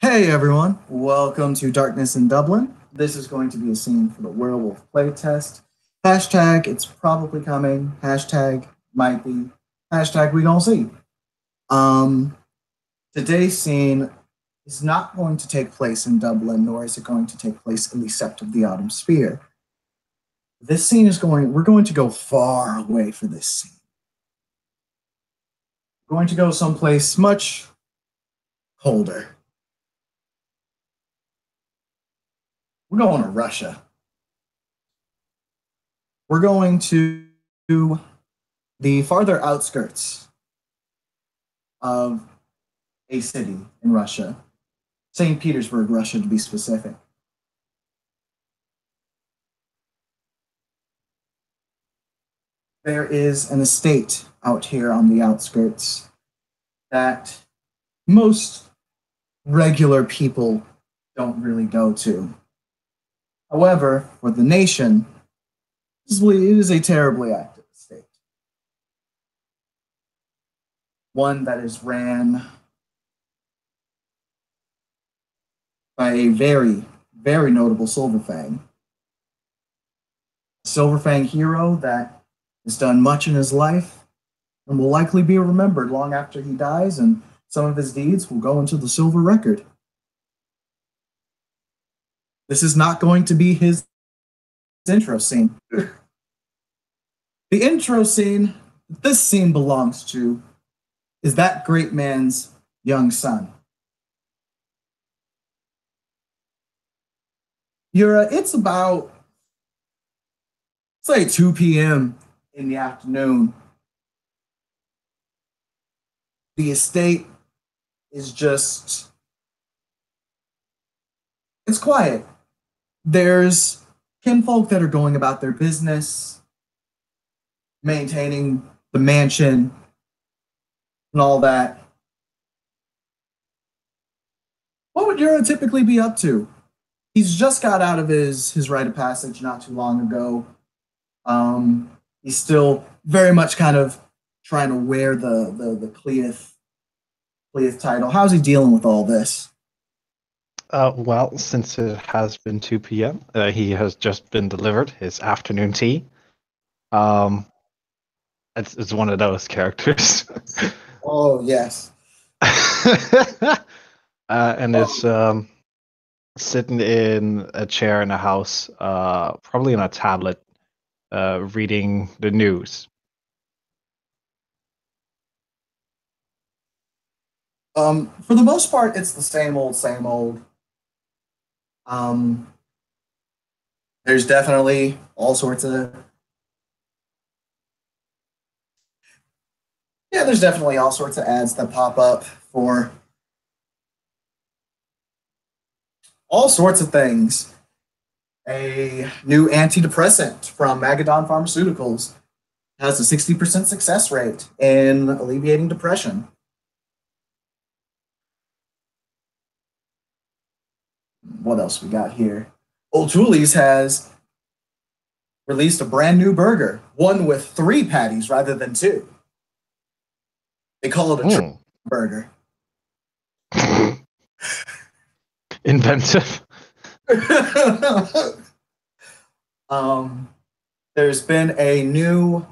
Hey everyone, welcome to Darkness in Dublin. This is going to be a scene for the werewolf playtest. Hashtag it's probably coming. Hashtag might be. Hashtag we gonna see. Um, Today's scene is not going to take place in Dublin, nor is it going to take place in the Sept of the Autumn Sphere. We're going to go far away for this scene. We're going to go someplace much colder. We're going to Russia. We're going to the farther outskirts of a city in Russia, St. Petersburg, Russia, to be specific. There is an estate out here on the outskirts that most regular people don't really go to. However, for the nation, it is a terribly active estate. One that is ran by a very, very notable Silverfang. Silverfang hero that has done much in his life and will likely be remembered long after he dies, and some of his deeds will go into the silver record. This is not going to be his intro scene. The intro scene this scene belongs to is that great man's young son. It's about, say, 2 p.m. in the afternoon. The estate is just, it's quiet. There's kinfolk that are going about their business, maintaining the mansion and all that. What would Yura typically be up to? He's just got out of his rite of passage not too long ago. He's still very much kind of trying to wear the Cleith title. How's he dealing with all this? Well, since it has been 2 p.m., he has just been delivered his afternoon tea. Um, it's one of those characters. Oh yes. And is sitting in a chair in a house, probably on a tablet, reading the news. For the most part, it's the same old, same old. Um, there's definitely all sorts of there's definitely all sorts of ads that pop up for all sorts of things. A new antidepressant from Magadon Pharmaceuticals has a 60% success rate in alleviating depression. What else we got here? O'Toole's has released a brand new burger, one with three patties rather than two. They call it a triple Hmm. burger. Inventive. um, there's been a new,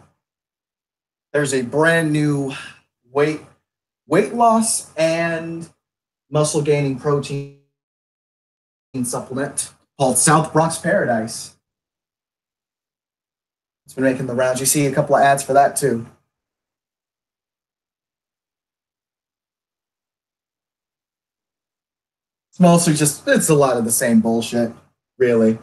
there's a brand new weight weight loss and muscle gaining protein supplement called South Bronx Paradise. It's been making the rounds. You see a couple of ads for that too. It's mostly just it's a lot of the same bullshit, really.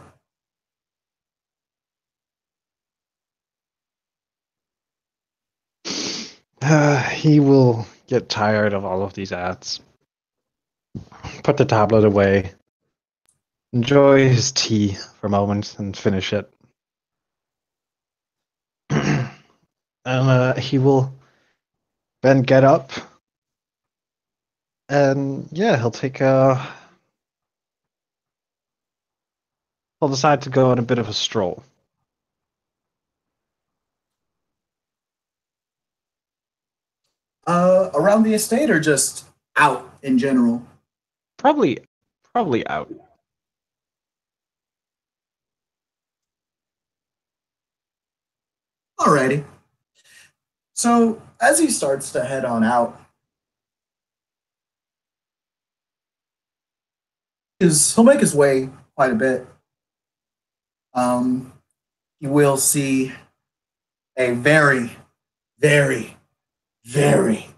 He will get tired of all of these ads. Put the tablet away, enjoy his tea for a moment, and finish it. And he will then get up, and yeah, he'll decide to go on a bit of a stroll. Around the estate or just out in general? Probably out. Alrighty. So as he starts to head on out, he'll make his way quite a bit. Um, you will see a very, very, very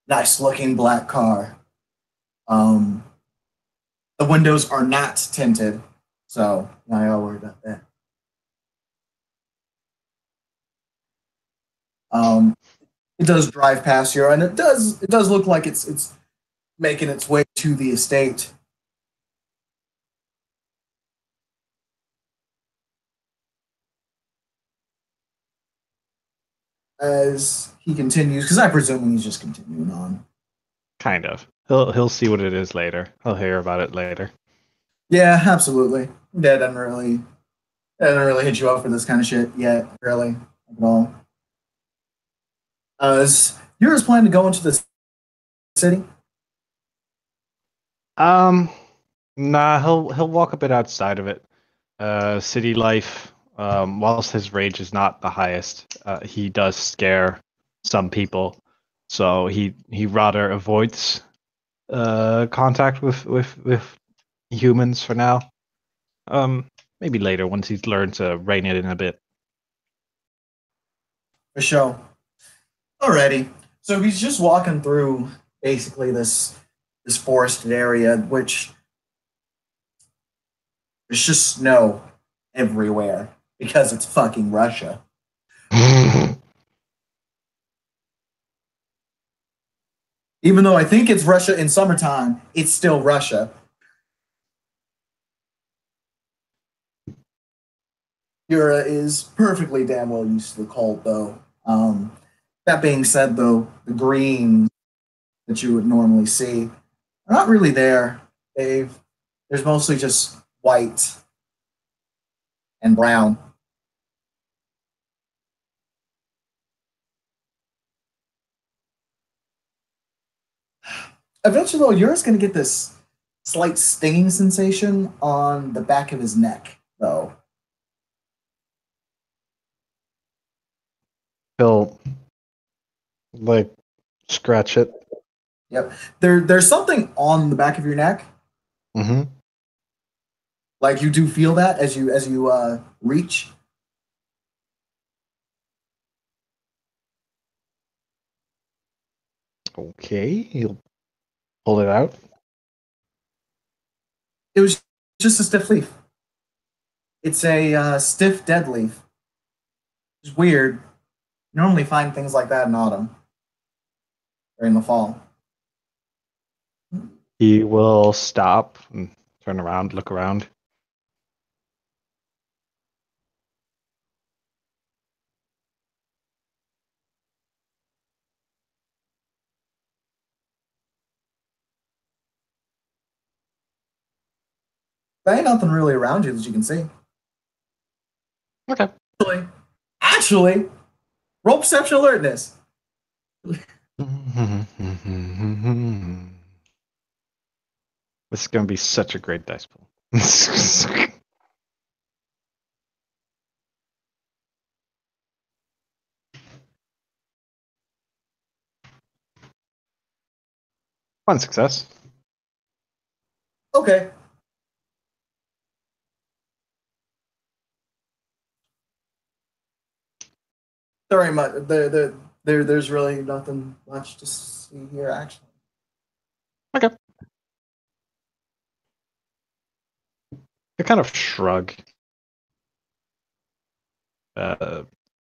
nice looking black car. Um, the windows are not tinted, so not y'all worry about that. Um, it does drive past here, and it does look like it's making its way to the estate. As he continues, because I presume he's just continuing on. Kind of. He'll see what it is later. He'll hear about it later. Yeah, absolutely. Dad doesn't really hit you up for this kind of shit yet, really, at all. Is yours plan to go into the city? Um, nah, he'll walk a bit outside of it. City life. Whilst his rage is not the highest, he does scare some people, so he rather avoids contact with humans for now. Maybe later once he's learned to rein it in a bit. For sure. Alrighty. So he's just walking through basically this forested area, which there's just snow everywhere because it's fucking Russia. Even though I think it's Russia in summertime, it's still Russia. Yura is perfectly damn well used to the cold, though. That being said, though, the greens that you would normally see are not really there. There's mostly just white and brown. Eventually, though, Yura's going to get this slight stinging sensation on the back of his neck, though. He'll like scratch it. Yep. There's something on the back of your neck. Mm-hmm. Like you do feel that as you reach. Okay, he'll pull it out. It was just a stiff leaf. It's a stiff dead leaf. It's weird. You normally find things like that in autumn or in the fall. He will stop and turn around, look around. There ain't nothing really around you that you can see. Okay. Actually, roll perception alertness. This is gonna be such a great dice pool. One success. Okay. Sorry, there's really nothing much to see here, actually. Okay. They kind of shrug, throw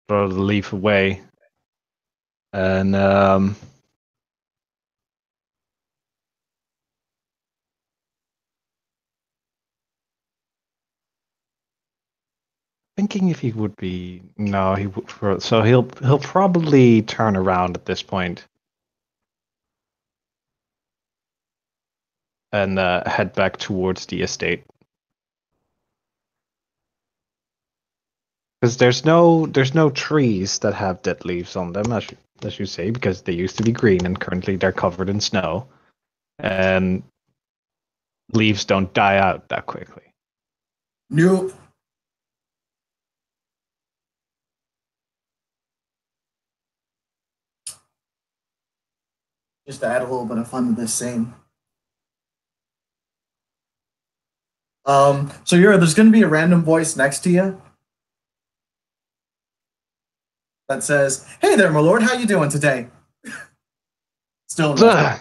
the leaf away, and thinking if he would be no, he would. So he'll probably turn around at this point and head back towards the estate. Because there's no trees that have dead leaves on them, as you say, because they used to be green and currently they're covered in snow. and leaves don't die out that quickly. Nope. Just to add a little bit of fun to this scene. So there's going to be a random voice next to you that says, "Hey there, my lord, how you doing today?" Still no.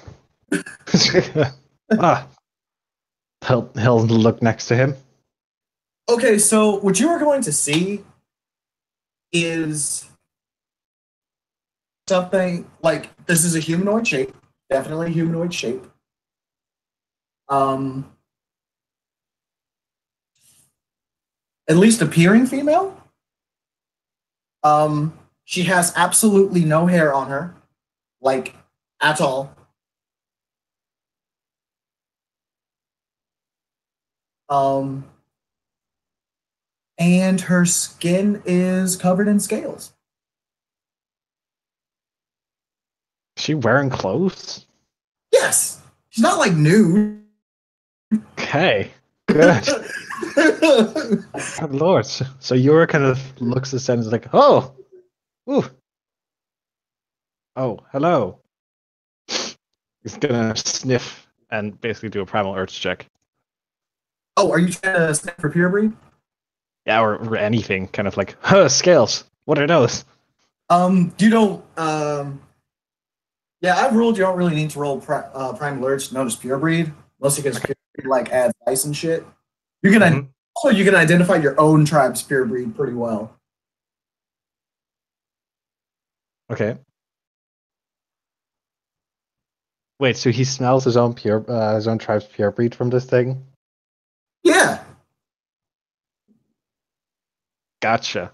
Ah, he'll look next to him. Okay, so what you are going to see is something like this is a humanoid shape, definitely a humanoid shape. Um, at least appearing female. She has absolutely no hair on her, like at all. Um, and her skin is covered in scales. Is she wearing clothes? Yes, she's not like nude. Okay, good. Good lord. So Yura kind of looks at Sen and is like, oh, ooh, oh, hello. He's gonna sniff and basically do a primal urge check. Oh, are you trying to sniff for pure breed? Yeah, or anything. Kind of like, huh, scales. What are those? You don't. Yeah, I've ruled you don't really need to roll prime alerts known as pure breed, mostly because Okay. pure breed like adds dice and shit. You can Mm-hmm. also you can identify your own tribe's pure breed pretty well. Okay. Wait, so he smells his own tribe's pure breed from this thing? Yeah, Gotcha.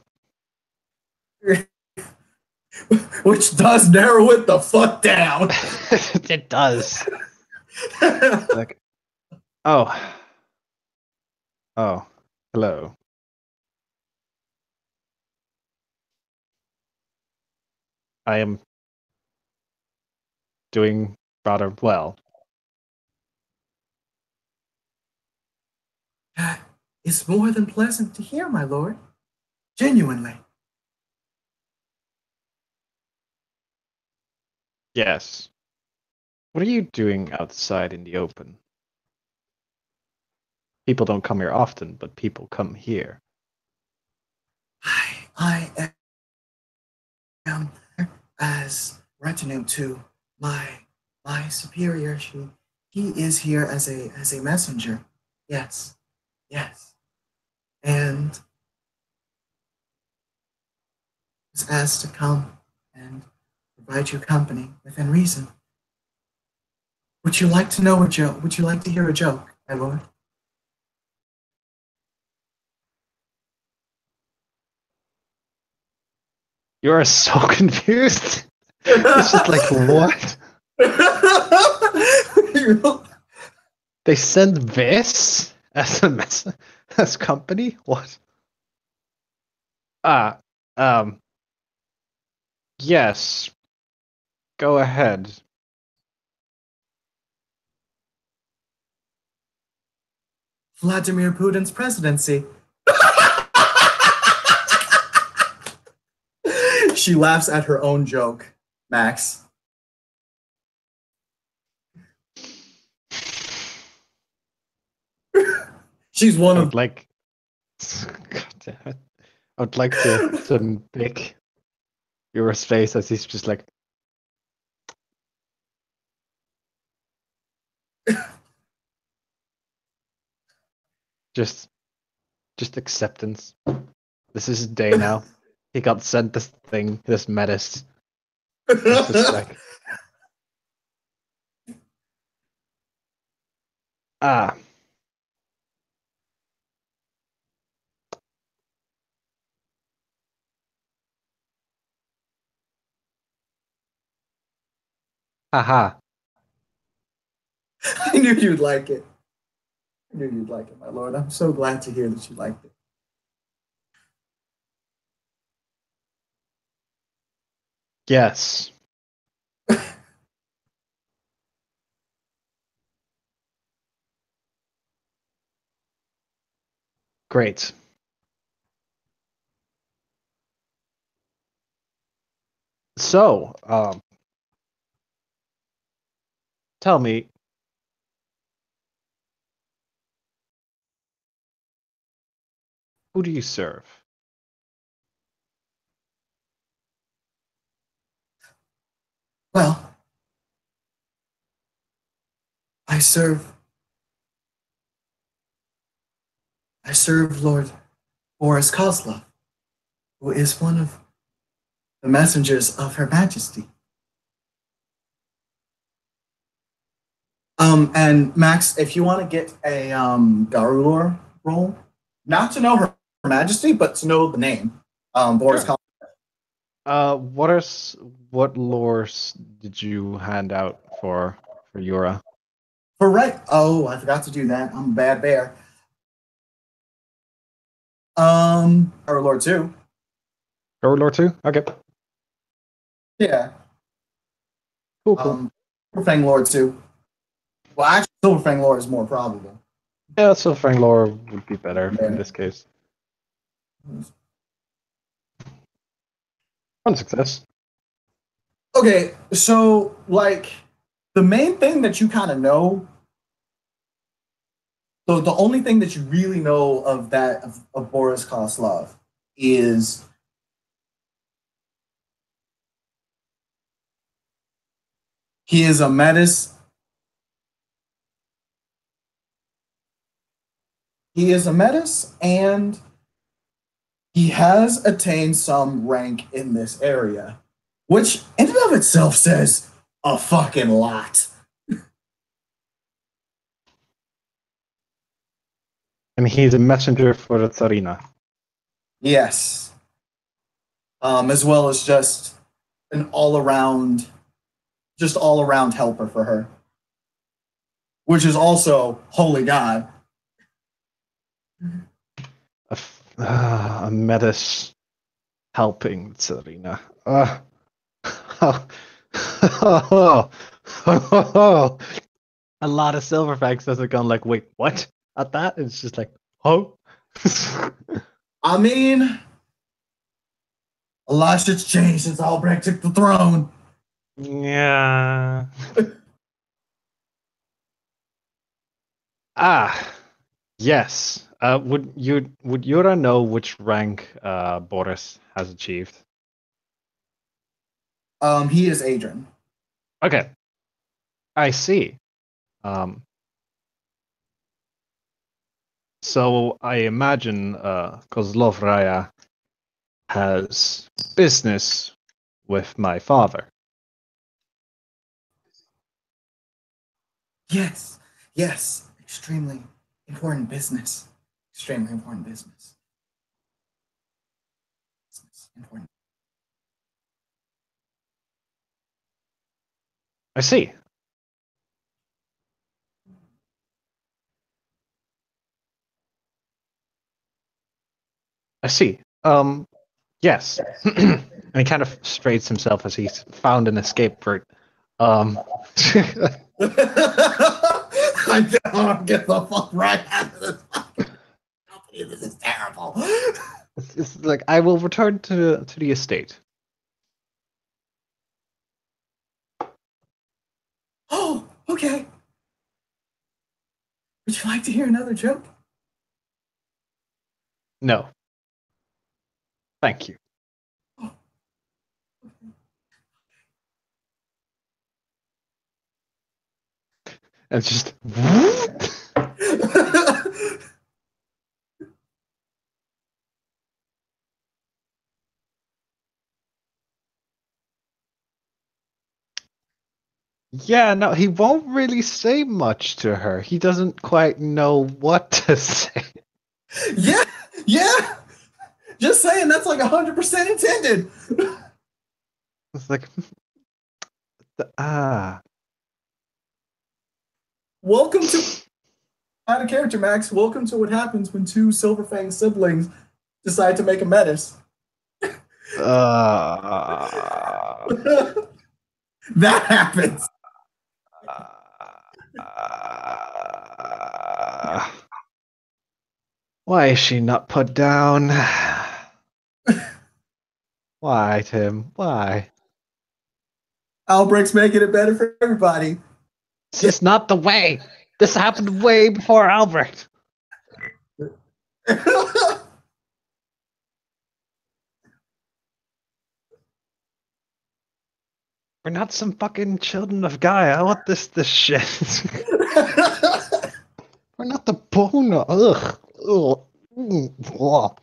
which does narrow it the fuck down. It does. Like, oh, oh, hello. I am doing rather well. That is more than pleasant to hear, my lord. Genuinely. Yes. What are you doing outside in the open? People don't come here often, but people come here. I am as retinue to my my superior. He is here as a messenger. Yes, yes, and is asked to come and provide you company within reason. Would you like to know a joke? Would you like to hear a joke, my lord? You are so confused. It's just like, what? They send this as a as company? What? Ah, um, yes. Go ahead. Vladimir Putin's presidency. She laughs at her own joke, Max. She's one I of would like. God damn it. I would like to pick your face as he's just like, just just acceptance. This is his day now. He got sent this thing, this menace. He's just like, ah, haha. I knew you'd like it. I knew you'd like it, my lord. I'm so glad to hear that you liked it. Yes. Great. So, tell me, who do you serve? Well, I serve I serve Lord Boris Kozlov, who is one of the messengers of Her Majesty. And Max, if you want to get a Garulor roll, not to know Her Majesty, but to know the name, Boris Sure. Kozlov. What lores did you hand out for Yura? For right. Oh, I forgot to do that. I'm a bad bear. Garulor 2. Or lore two? Okay. Yeah. Cool. Silverfang Lord 2. Well, actually, Silverfang Lord is more probable. Yeah, Silverfang lore would be better in this case. One success. Okay, so like the main thing that you kind of know, the only thing that you really know of of Boris Koslov is he is a menace. He is a menace, and he has attained some rank in this area, which in and of itself says a fucking lot. And he's a messenger for the Tsarina. Yes, as well as just an all around helper for her, which is also holy god. A metis helping Tsarina. A lot of Silverfangs has gone like, wait, what? At that, it's just like, oh. I mean, a lot shit's changed since Albrecht took the throne. Yeah. Yes. Would Yura know which rank Boris has achieved? He is Adrian. Okay, I see. Um, so I imagine Kozlov has business with my father. Yes, yes, extremely important business. Extremely important business. Important. I see. I see. Yes. And he kind of straightens himself as he's found an escape route. Um, I don't get the fuck right out of this fucking company. This is terrible. it's like I will return to the estate. Oh, okay. Would you like to hear another joke? No, thank you. Oh. And it's just. Yeah, no, he won't really say much to her. He doesn't quite know what to say. Yeah, yeah. Just saying, that's like 100% intended. It's like, Welcome to out of character, Max. Welcome to what happens when two Silverfang siblings decide to make a menace. uh, That happens. uh, Why is she not put down? Why, Tim? Why? Albrecht's making it better for everybody. This is not the way. This happened way before Albrecht. We're not some fucking children of Gaia. What this shit? We're not the Bona. Ugh. Ugh. Ugh.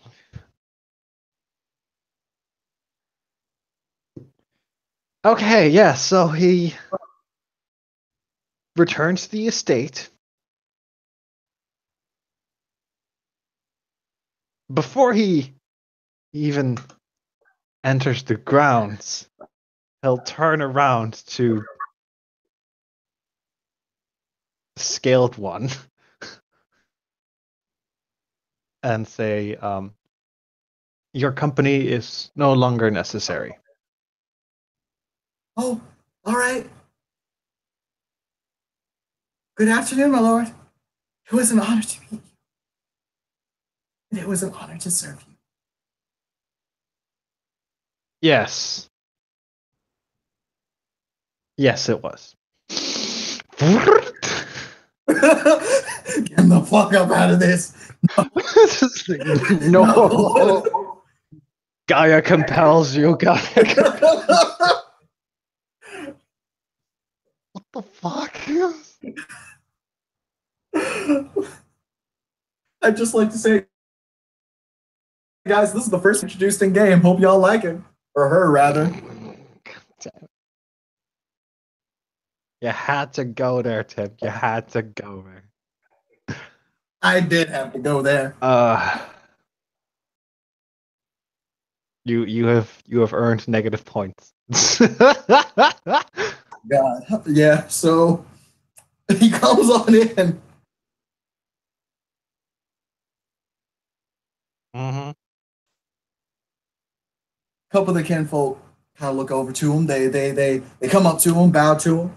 Okay, yeah, so he returns to the estate. Before he even enters the grounds, he'll turn around to the scaled one and say, your company is no longer necessary. Oh, all right. Good afternoon, my lord. It was an honor to meet you. And it was an honor to serve you. Yes. Yes, it was. Get the fuck up out of this. No. No. Gaia compels you. Gaia compels. What the fuck? I'd just like to say, guys, this is the first introduced in game. Hope y'all like it. Or her, rather. You had to go there, Tim. You had to go there. I did have to go there. You have earned negative points. God. Yeah, so he comes on in. Mm-hmm. A couple of the kinfolk kind of look over to him. They come up to him, bow to him,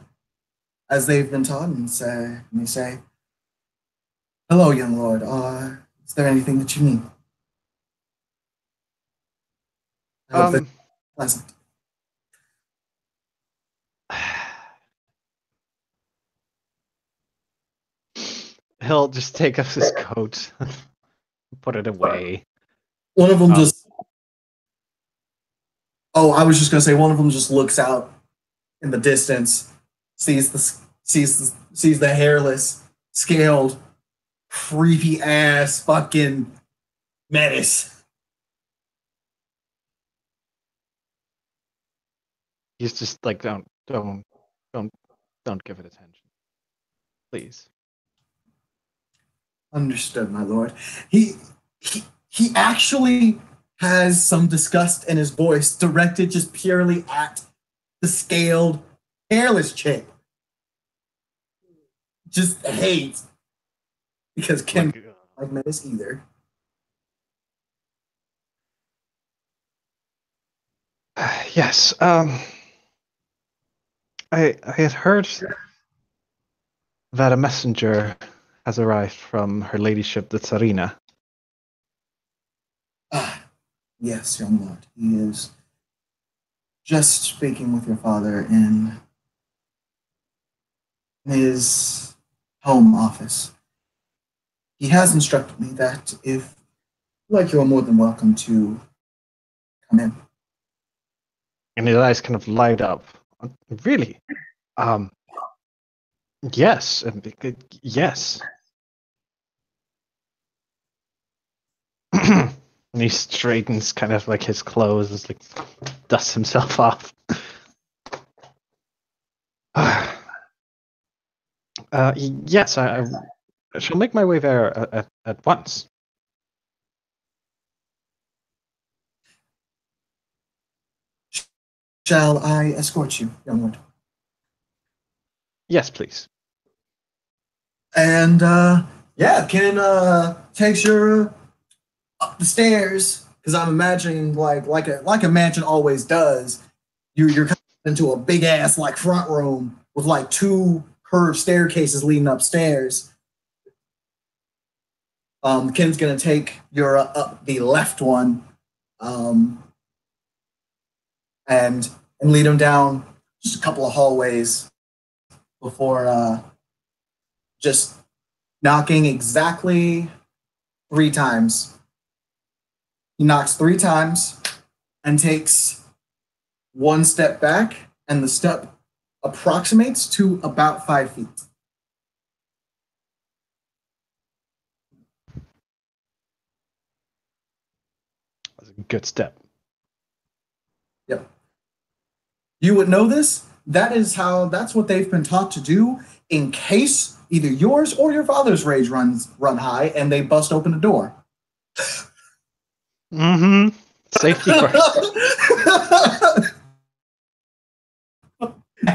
as they've been taught, and they say, "Hello, young lord. Is there anything that you need?" I hope that's pleasant. He'll just take off his coat, put it away. One of them just. Oh, I was just gonna say one of them just looks out in the distance, sees the hairless, scaled, creepy ass fucking menace. He's just like, don't give it attention, please. Understood, my lord. He actually has some disgust in his voice directed just purely at the scaled, hairless chick. Just hate because Kim like menace either. Yes. I had heard that a messenger has arrived from her ladyship, the Tsarina. Ah, yes, young lord. He is just speaking with your father in his home office. He has instructed me that if like, you are more than welcome to come in. And his eyes kind of light up. Really? Yes. Yes. And he straightens kind of like his clothes, and like dusts himself off. Yes, I shall make my way there at once. Shall I escort you, young lord? Yes, please. And yeah, Ken takes you up the stairs because I'm imagining like a mansion always does. You're coming into a big ass like front room with like two curved staircases leading upstairs. Ken's gonna take Yura up the left one, um, and lead him down just a couple of hallways before just knocking exactly 3 times. He knocks 3 times and takes one step back, and the step approximates to about 5 feet. That's a good step. Yep. You would know this. That's what they've been taught to do in case either yours or your father's rage run high and they bust open the door. Mm-hmm. Safety first.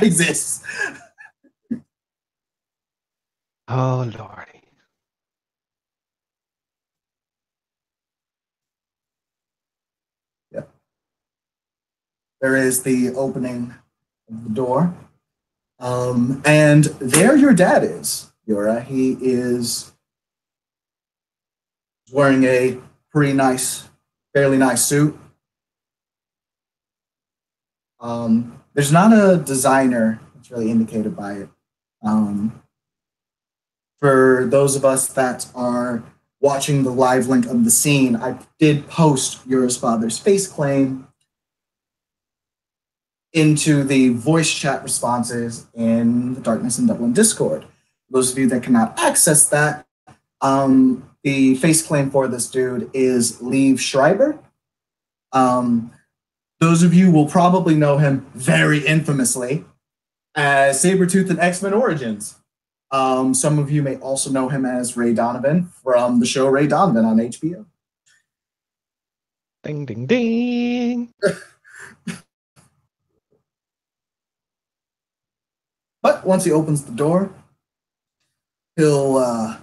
Exists. Oh lordy. Yeah. There is the opening of the door. And there your dad is, Yura. He is wearing a fairly nice suit. There's not a designer that's really indicated by it. Um, for those of us that are watching the live link of the scene, I did post Yura's father's face claim into the voice chat responses in the Darkness in Dublin Discord. Those of you that cannot access that, the face claim for this dude is Liev Schreiber. Those of you will probably know him very infamously as Sabretooth in X-Men Origins. Some of you may also know him as Ray Donovan from the show Ray Donovan on HBO. Ding ding ding. But once he opens the door, he'll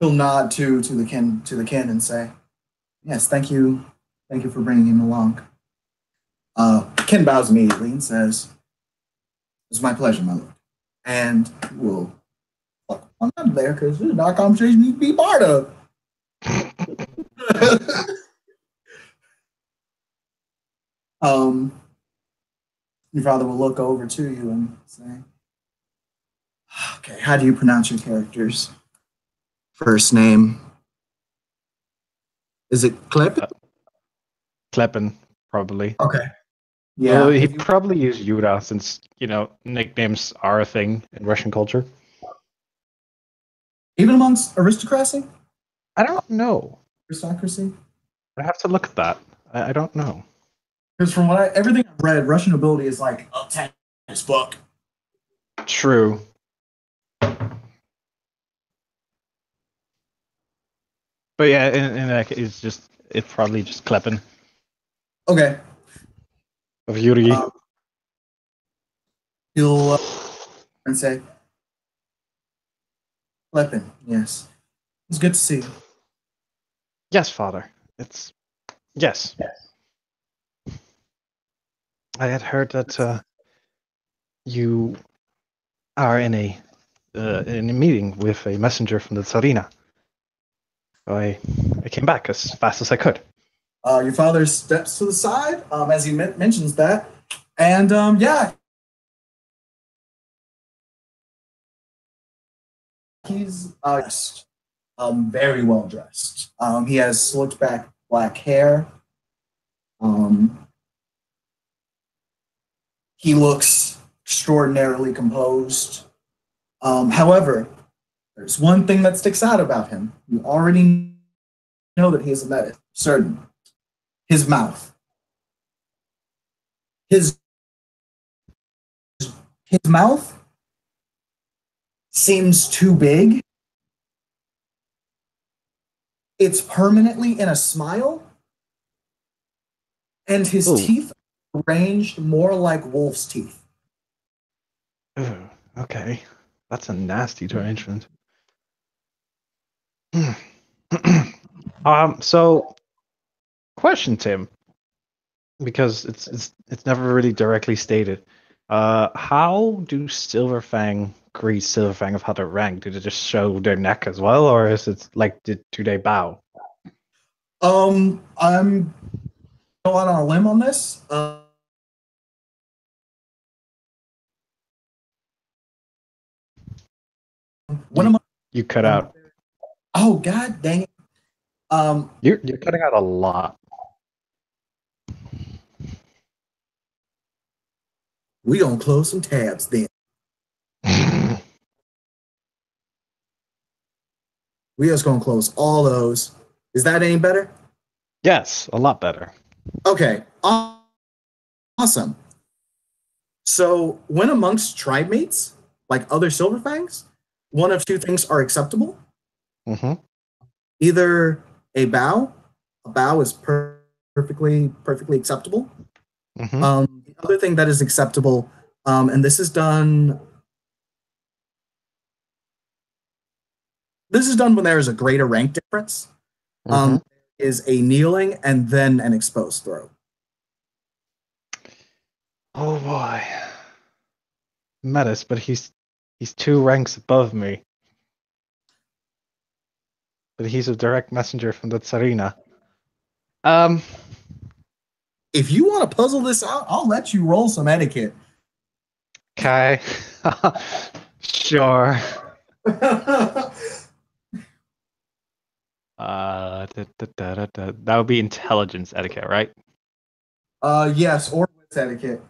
nod to the kin and say, "Yes, thank you for bringing him along." Ken bows immediately and says, "It's my pleasure, my lord." And we'll fuck on out of there because this is not a conversation you need to be part of. Your father will look over to you and say, "Okay, how do you pronounce your character's first name? Is it Clip?" Kleppen, probably. Okay. Yeah. Yeah. He'd probably use Yura since, nicknames are a thing in Russian culture. Even amongst aristocracy? I don't know. Aristocracy? I have to look at that. I don't know. Because from everything I've read, Russian nobility is like a tennis book. True. But yeah, in that case, it's probably just Kleppen Okay. of Yuri. He'll and say, Lepin, yes. It's good to see you. Yes, father. Yes. I had heard that you are in a meeting with a messenger from the Tsarina. So I came back as fast as I could. Your father steps to the side as he mentions that. And yeah, he's dressed, very well dressed. He has slicked back black hair. He looks extraordinarily composed. However, there's one thing that sticks out about him. You already know that he is a medic. Certain. His mouth. His mouth seems too big. It's permanently in a smile, and his teeth are arranged more like wolf's teeth. Ooh, okay. That's a nasty arrangement. So question, Tim, because it's never really directly stated. How do Silverfang Grease Silverfang have had it ranked? Did it just show their neck as well, or is it like do they bow? I'm going on a limb on this. When You am you cut I? out. Oh God, dang it! You're cutting out a lot. We gonna close some tabs then. We just gonna close all those. Is that any better? Yes, a lot better. Okay, awesome. So when amongst tribe mates, like other silverfangs, one of two things are acceptable. Mm-hmm. Either a bow is perfectly acceptable. Mm-hmm. The other thing that is acceptable, and this is done when there is a greater rank difference, Mm-hmm. is a kneeling and then an exposed throw. Oh boy. Metis, but he's 2 ranks above me. But he's a direct messenger from the Tsarina. Um If you want to puzzle this out, I'll let you roll some etiquette. Okay. Sure. That would be intelligence etiquette, right? Yes, or wits etiquette.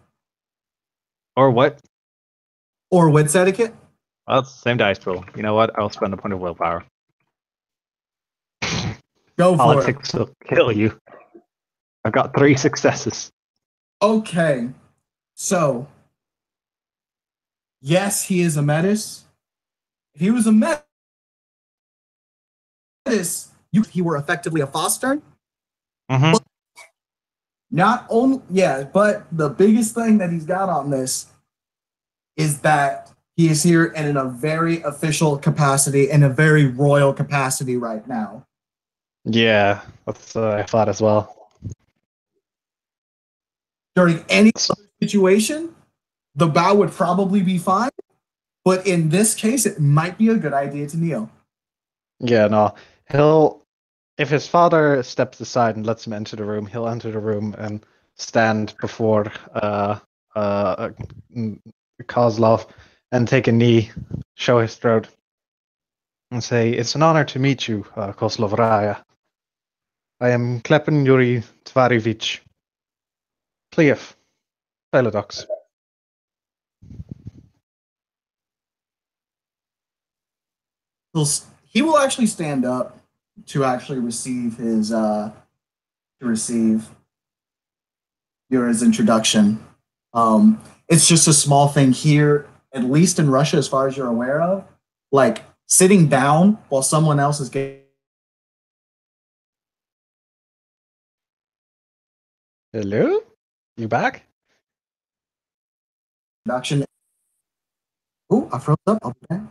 Or what? Or wits etiquette. Well, it's the same dice pool. You know what? I'll spend a point of willpower. Go for it. Politics will kill you. I've got 3 successes. Okay. So, yes, he is a metis. If he was a metis, he were effectively a Fostern. Mm-hmm. Not only, yeah, but the biggest thing that he's got on this is that he is here in a very official capacity, in a very royal capacity right now. Yeah, that's I thought as well. During any other situation, the bow would probably be fine, but in this case, it might be a good idea to kneel. Yeah, no. He'll if his father steps aside and lets him enter the room, he'll enter the room and stand before uh Kozlov and take a knee, show his throat, and say, "It's an honor to meet you, Kozlov Raya. I am Klepen Yuri Tvarevich. Plief, Philodox." He'll, he will actually stand up to actually receive his introduction. It's just a small thing here, at least in Russia, as far as you're aware of. Like sitting down while someone else is getting Hello? You back? introduction. Oh, I froze up. I'll be back.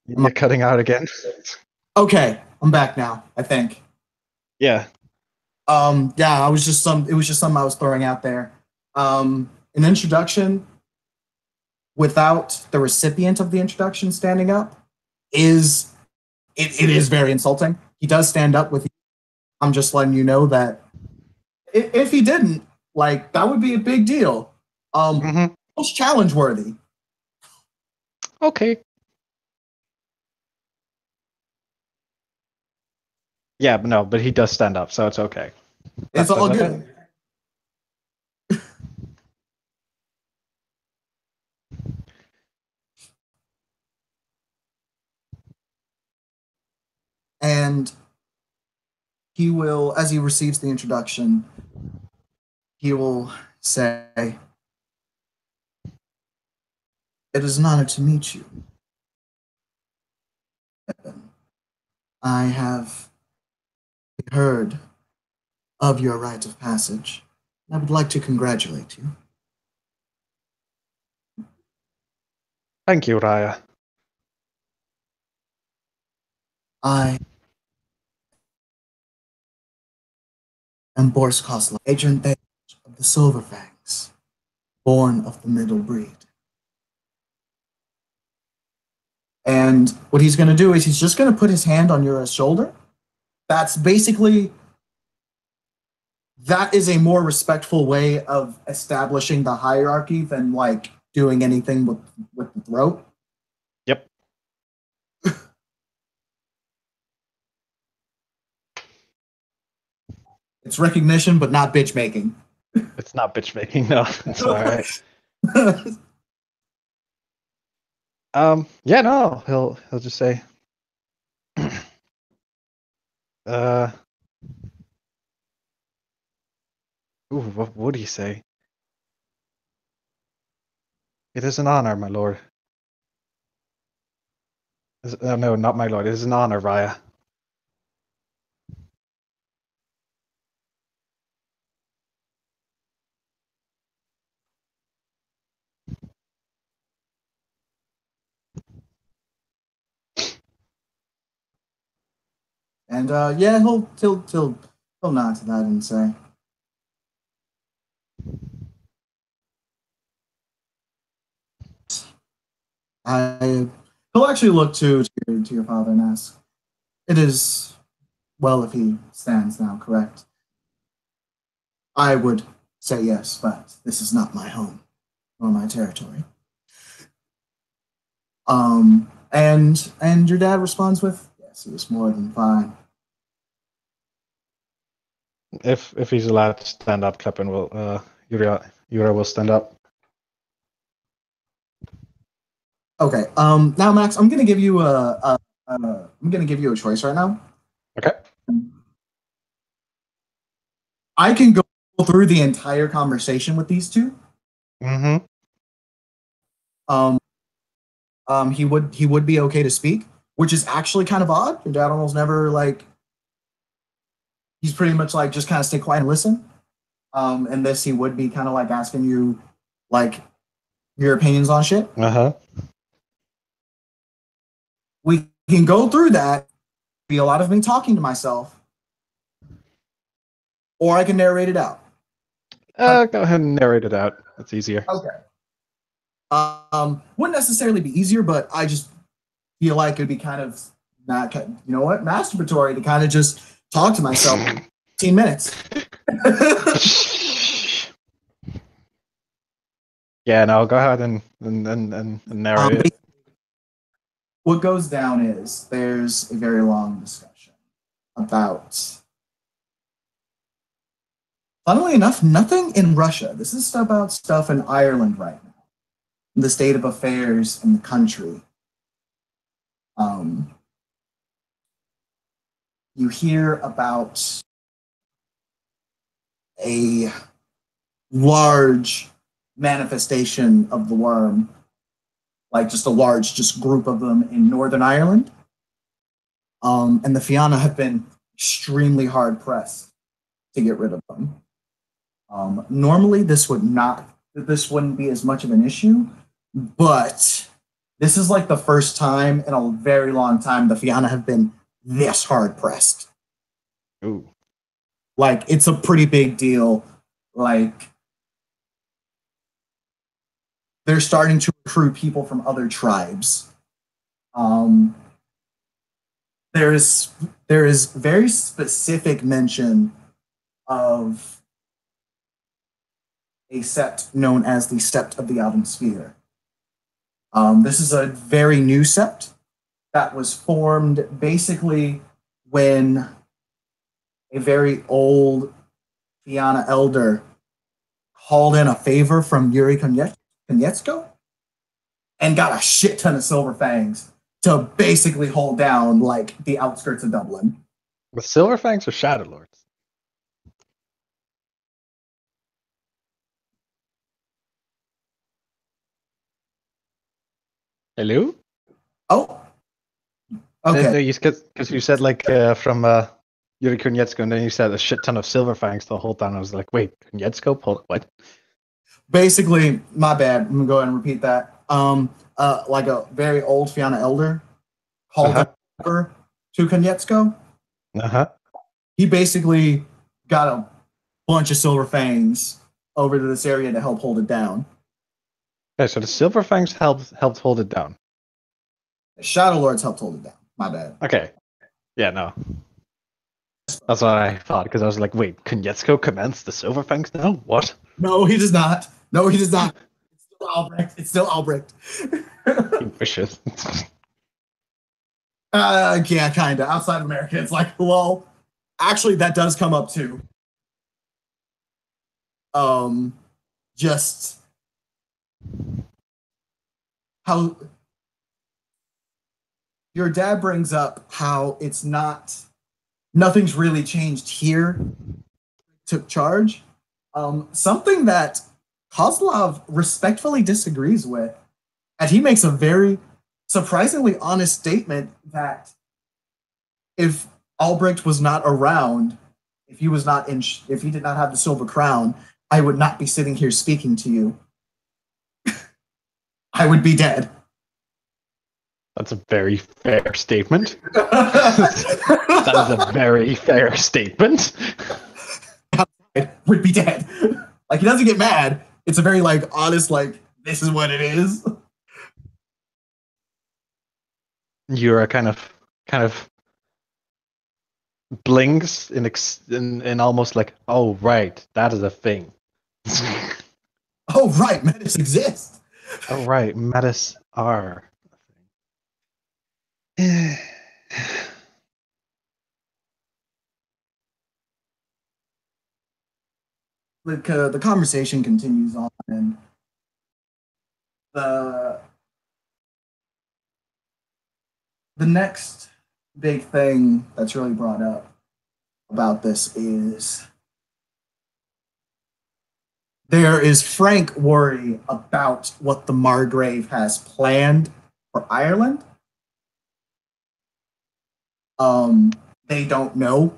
You're cutting out again. Okay, I'm back now, I think. Yeah. Yeah, I was just some. It was just something I was throwing out there. An introduction without the recipient of the introduction standing up is it is very insulting. He does stand up with you. I'm just letting you know that if he didn't, like that would be a big deal. Mm-hmm. Most challenge worthy. Okay. Yeah, but no, but he does stand up, so it's okay. It's all good. And he will, as he receives the introduction, he will say, "It is an honor to meet you. I have heard of your rite of passage. I would like to congratulate you. Thank you, Raya. I am Boris Kosla, agent of the Silverfangs, born of the middle breed. And what he's going to do is he's just going to put his hand on your shoulder. That's basically that is a more respectful way of establishing the hierarchy than like doing anything with the throat. Yep. It's recognition, but not bitch making. It's not bitch making, no. It's all right. Yeah, no, he'll just say, uh, ooh, what would he say? It is an honor, my lord. No, not my lord. It is an honor, Raya. And yeah, he'll nod to that and say, "I." He'll actually look to your father and ask, "It is well if he stands now, correct?" I would say yes, but this is not my home or my territory. And your dad responds with, "Yes, he was more than fine." If he's allowed to stand up, Kleppen will Yura will stand up. Okay. Now, Max, I'm gonna give you a choice right now. Okay. I can go through the entire conversation with these two. Mm-hmm. Um, he would be okay to speak, which is actually kind of odd. Your dad almost never like. He's pretty much like just kind of stay quiet and listen. And this he would be kind of like asking you like your opinions on shit. Uh-huh. We can go through that. Be a lot of me talking to myself, or I can narrate it out. Go ahead and narrate it out. That's easier. Okay. Wouldn't necessarily be easier, but I just feel like it'd be kind of not, you know what, masturbatory to kind of just talk to myself for 15 minutes. Yeah, no, go ahead and narrate it. What goes down is there's a very long discussion about, funnily enough, nothing in Russia. This is about stuff in Ireland right now, the state of affairs in the country. Um, you hear about a large manifestation of the worm, like just a large just group of them in Northern Ireland. And the Fianna have been extremely hard pressed to get rid of them. Normally, this wouldn't be as much of an issue, but this is like the first time in a very long time the Fianna have been this hard pressed. Ooh. Like it's a pretty big deal. Like they're starting to recruit people from other tribes. Um, there is very specific mention of a sept known as the Sept of the Alban Sphere. This is a very new sept that was formed basically when a very old Fianna elder called in a favor from Yuri Konietzko and got a shit ton of silver fangs to basically hold down like the outskirts of Dublin. With Silverfangs or Shadow Lords? Hello? Oh, okay. No, because you said like from Yuri Konietzko, and then you said a shit ton of Silverfangs the whole time. I was like, wait, Konietzko? What? Basically, my bad. I'm gonna go ahead and repeat that. Like a very old Fianna elder called over to Konietzko. Uh-huh. He basically got a bunch of silver fangs over to this area to help hold it down. Okay, so the Silverfangs helped hold it down. Shadow Lords helped hold it down. My bad. Okay. Yeah, no. That's what I thought, because I was like, wait, can Yetsko commence the Silverfangs now? What? No, he does not. No, he does not. It's still Albrecht. It's still Albrecht. He wishes. Yeah, kind of. Outside of America, it's like, well, actually, that does come up too. Um, just how your dad brings up how it's not, nothing's really changed here. Took charge. Something that Kozlov respectfully disagrees with, and he makes a very surprisingly honest statement that if Albrecht was not around, if he was not in, if he did not have the silver crown, I would not be sitting here speaking to you. I would be dead. That's a very fair statement. That is a very fair statement. Would be dead. Like he doesn't get mad. It's a very like honest, like this is what it is. Yura kind of blinks in almost like, oh right, that is a thing. Oh right, Metis exists. Oh right, metas are a thing. The conversation continues on, and the the next big thing that's really brought up about this is there is frank worry about what the Margrave has planned for Ireland. They don't know.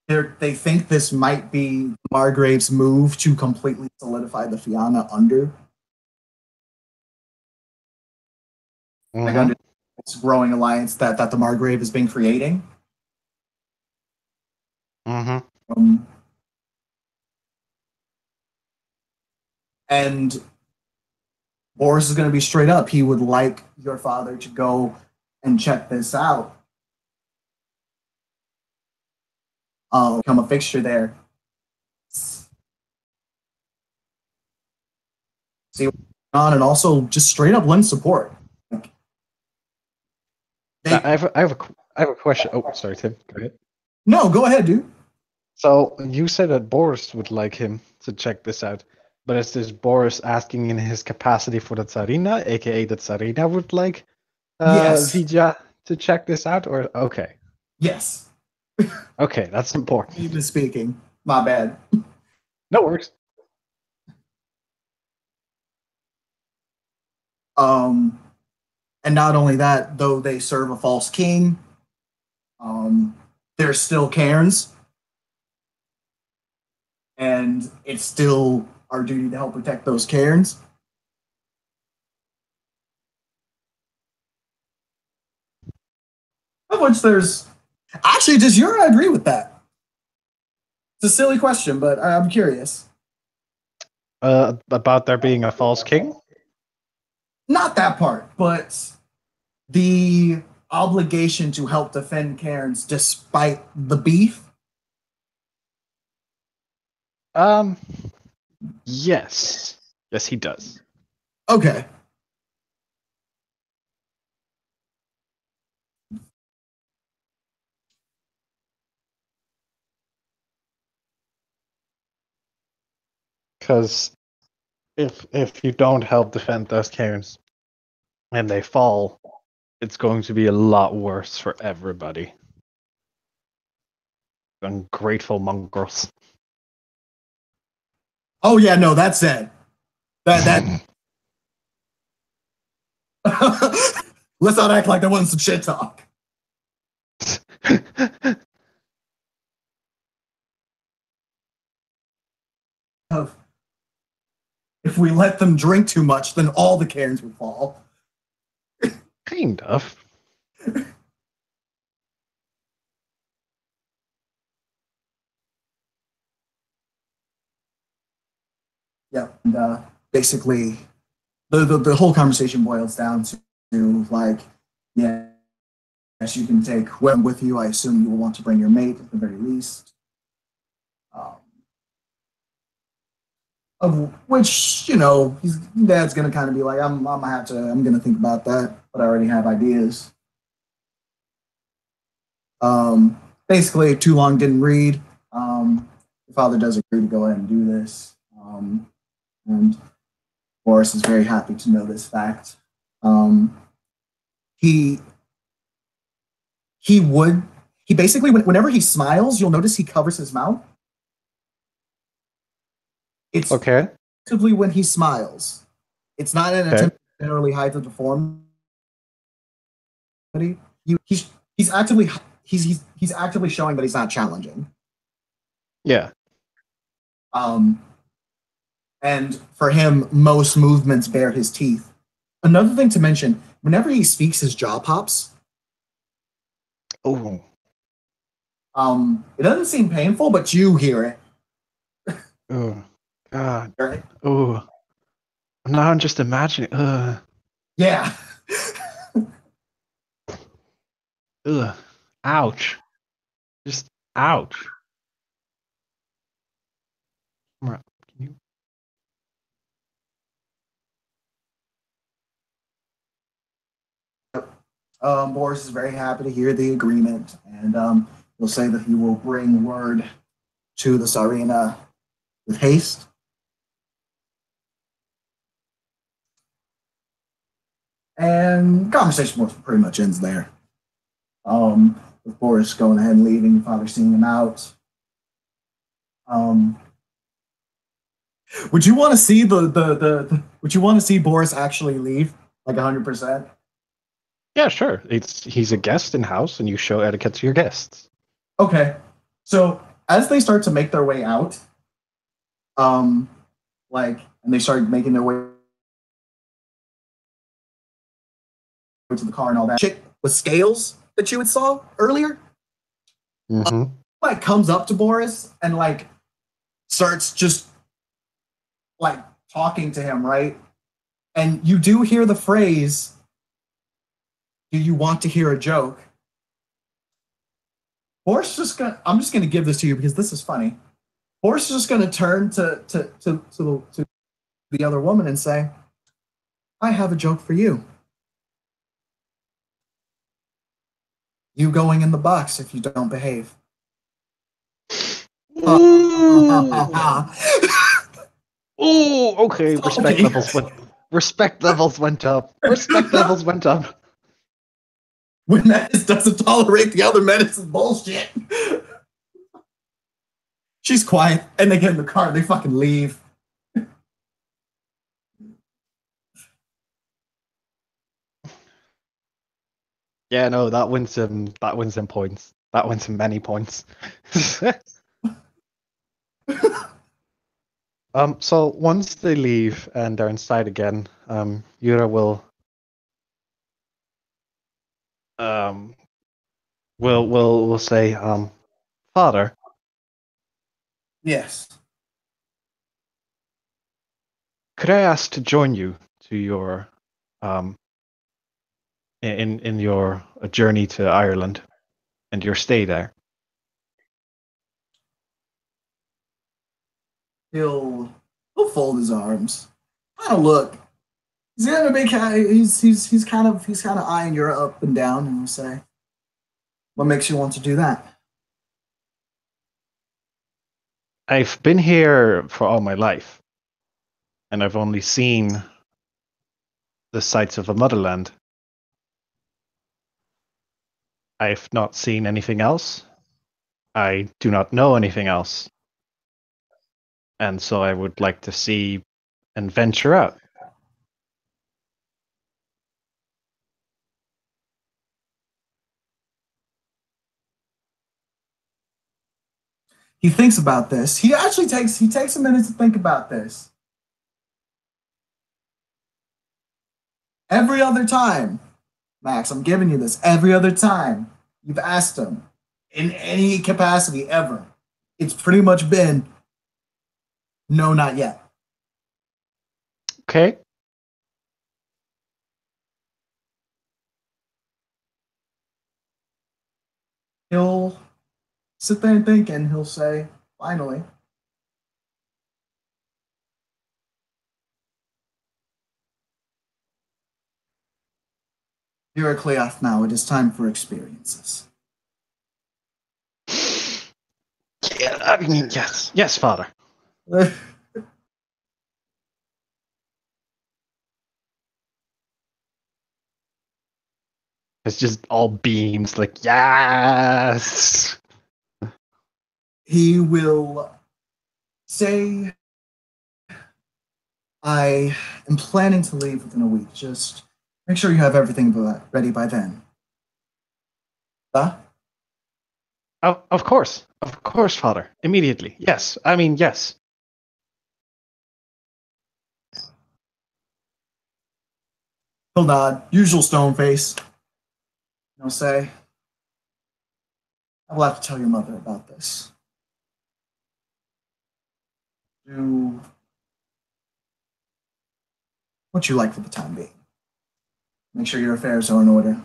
They think this might be Margrave's move to completely solidify the Fianna Mm-hmm. under this growing alliance that the Margrave has been creating. Mm-hmm. Um, and Boris is going to be straight up. He would like your father to go and check this out. Become a fixture there. See what's going on, and also just straight up lend support. Like, they I have a question. Oh, sorry, Tim. Go ahead. no, go ahead, dude. So you said that Boris would like him to check this out, but is this Boris asking in his capacity for the Tsarina, aka the Tsarina would like Yes, Vidya to check this out? Or okay, yes. okay, that's important. Even speaking, my bad. No worries. Um, and not only that, though they serve a false king, um, they're still Cairns, and it's still our duty to help protect those Cairns. Of which there's actually, does Yura agree with that? It's a silly question, but I'm curious. About there being a false king. Not that part, but the obligation to help defend Cairns despite the beef. Um, yes, yes, he does. Okay. Because if you don't help defend those cairns and they fall, it's going to be a lot worse for everybody. Ungrateful mongrels. Oh yeah, no, that's it. That let's not act like there wasn't some shit talk. If we let them drink too much, then all the Cairns would fall. Kind of. Yeah, and basically, the whole conversation boils down to like Yes, you can take women with you. I assume you will want to bring your mate at the very least. Um, of which, his dad's gonna kind of be like, I'm gonna think about that, but I already have ideas. Basically, too long didn't read. The father does agree to go ahead and do this, and Boris is very happy to know this fact. Um, he he would he basically whenever he smiles, you'll notice he covers his mouth. It's Okay. actively when he smiles. It's not an Okay. attempt to generally hide the deformity. He, he's he's actively he's actively showing that he's not challenging. Yeah. Um, and for him, most movements bear his teeth. Another thing to mention: whenever he speaks, his jaw pops. Oh. It doesn't seem painful, but you hear it. Oh. God. Right? Oh. Now I'm just imagining. Yeah. Ugh. Ouch. Just ouch. Can you? Boris is very happy to hear the agreement, and he'll say that he will bring word to the Tsarina with haste. And conversation pretty much ends there. With Boris going ahead and leaving, father seeing him out. Um, would you want to see would you want to see Boris actually leave like 100%? Yeah, sure. He's a guest in house, and you show etiquette to your guests. Okay. So as they start to make their way out, um, and they start making their way to the car and all that. Chick with scales that you had saw earlier, Mm-hmm. comes up to Boris and starts just like talking to him, right? And you do hear the phrase, "Do you want to hear a joke?" Boris I'm just gonna give this to you because this is funny. Boris is just gonna turn to the other woman and say, "I have a joke for you. You going in the box if you don't behave." Ooh. Ooh. Okay. Okay. Respect levels went up. Respect levels went up. When Menace doesn't tolerate the other Menace's bullshit. She's quiet, and they get in the car and they fucking leave. Yeah. No. That wins him. That wins him points. That wins him many points. So once they leave and they're inside again, Yura um will say, Father, Yes. could I ask to join you to your um in your journey to Ireland and your stay there? He'll he'll fold his arms. Kind of look. He's gonna be kind. He's kind of eyeing you up and down, and he'll say, "What makes you want to do that?" I've been here for all my life, and I've only seen the sights of the motherland. I've not seen anything else. I do not know anything else. And so I would like to see and venture out. He thinks about this. He takes a minute to think about this. Every other time, Max, I'm giving you this. Every other time you've asked him in any capacity ever, it's pretty much been no, not yet. Okay. He'll sit there and think, and he'll say, finally, you're a Cleoth now. It is time for experiences. Yeah, I mean, yes, yes, father. It's just all beams, like yes. He will say, I am planning to leave within a week. Just make sure you have everything ready by then. Huh? Of course, father. Immediately, yes. I mean, yes. He'll nod. Usual stone face. He'll say, I will have to tell your mother about this. Do what you like for the time being. Make sure your affairs are in order.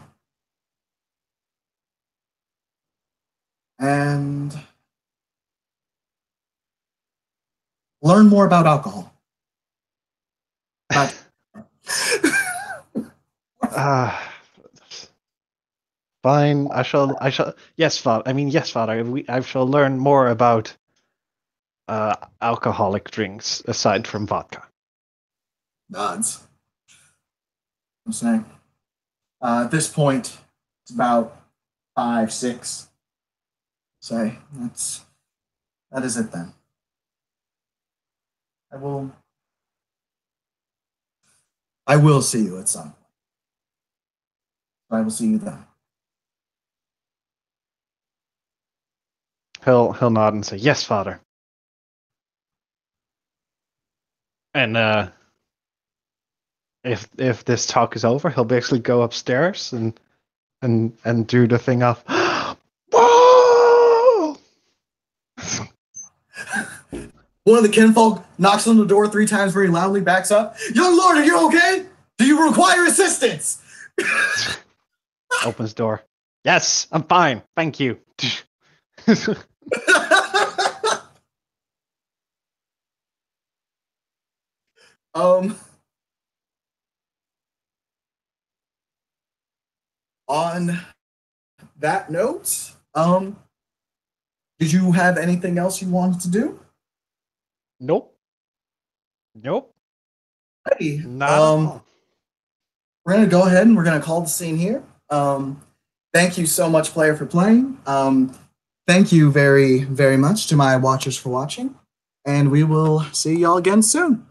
And learn more about alcohol. Not Uh, fine. I shall. I shall. Yes, father. I mean, yes, father. I shall learn more about alcoholic drinks aside from vodka. nods. I'm saying. At this point, it's about 5, 6. Say, that is it then. I will I will see you at some point. I will see you then. He'll nod and say, "Yes, father." And if this talk is over, he'll basically go upstairs and do the thing of, whoa! One of the kinfolk knocks on the door 3 times very loudly, backs up. Young lord, are you okay? Do you require assistance? Opens door. Yes, I'm fine. Thank you. um, on that note, did you have anything else you wanted to do? Nope. Nope. Hey, Not at all. we're gonna go ahead and we're gonna call the scene here. Thank you so much, player, for playing. Thank you very, very much to my watchers for watching, and we will see y'all again soon.